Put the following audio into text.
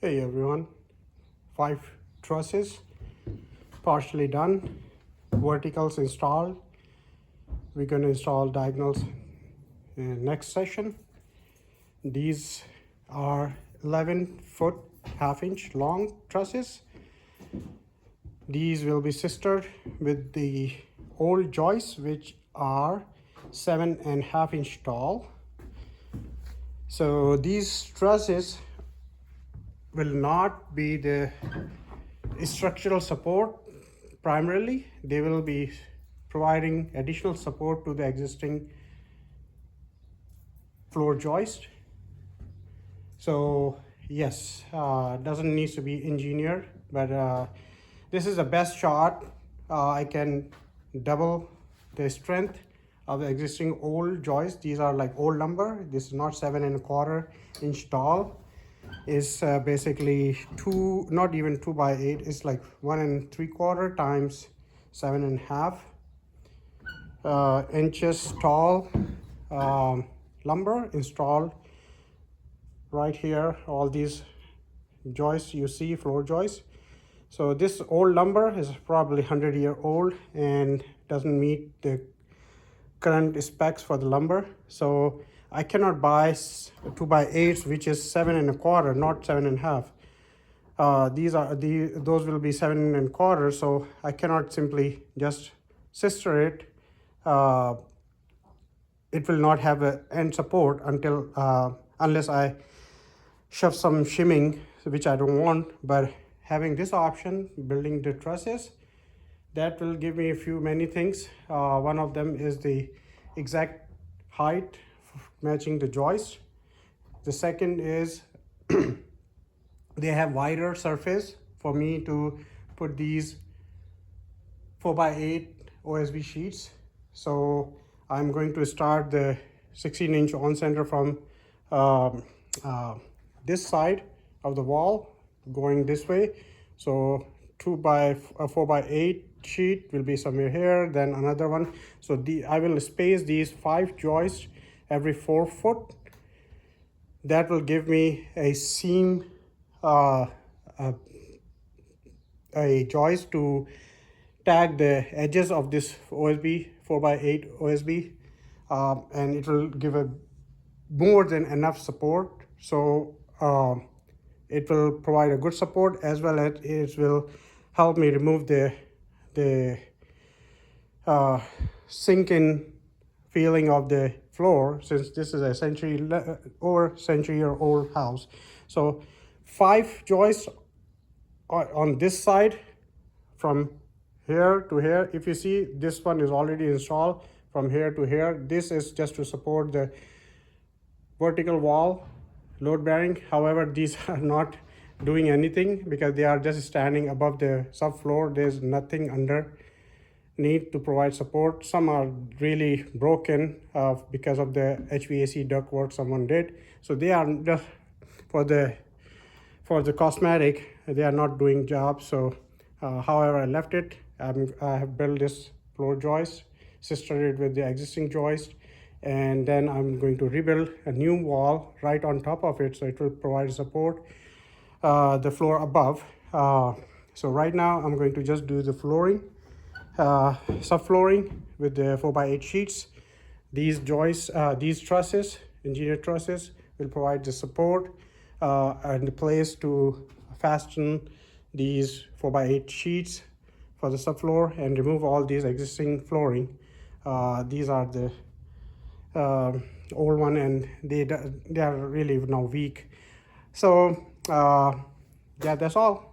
Hey everyone, 5 trusses partially done, verticals installed. We're going to install diagonals in next session. These are 11-foot half-inch long trusses. These will be sistered with the old joists, which are 7.5 inch tall. So these trusses will not be the structural support primarily. They will be providing additional support to the existing floor joist. So yes, doesn't need to be engineered, but this is the best shot. I can double the strength of the existing old joist. These are like old lumber. This is not 7.25 inch tall. Is basically not even 2x8. It's like 1.75 times 7.5 inches tall lumber installed right here. All these joists you see, floor joists. So this old lumber is probably 100-year-old and doesn't meet the current specs for the lumber. So I cannot buy 2x8s, which is 7.25, not 7.5. Those will be 7.25. So I cannot simply just sister it. It will not have an end support unless I shove some shimming, which I don't want. But having this option, building the trusses, that will give me many things. One of them is the exact height matching the joist. The second is they have wider surface for me to put these 4x8 OSB sheets. So I'm going to start the 16-inch on center from this side of the wall going this way. So 4x8 sheet will be somewhere here, then another one. So I will space these 5 joists every 4 foot. That will give me a seam, a joist to tag the edges of this OSB, 4x8 OSB, and it will give a more than enough support. So it will provide a good support, as well as it will help me remove the sink-in feeling of the floor, since this is a century-year-old house. So 5 joists on this side from here to here. If you see, this one is already installed from here to here. This is just to support the vertical wall load bearing. However, these are not doing anything because they are just standing above the subfloor. There's nothing underneath to provide support. Some are really broken because of the HVAC ductwork someone did. So they are just for the cosmetic. They are not doing jobs. So however, I left it. I have built this floor joist, sistered it with the existing joist, and then I'm going to rebuild a new wall right on top of it, so it will provide support the floor above. So right now I'm going to just do the flooring, subflooring with the 4x8 sheets. These joists, these trusses, engineered trusses, will provide the support and the place to fasten these 4x8 sheets for the subfloor and remove all these existing flooring. These are the old one, and they are really now weak. So yeah, that's all.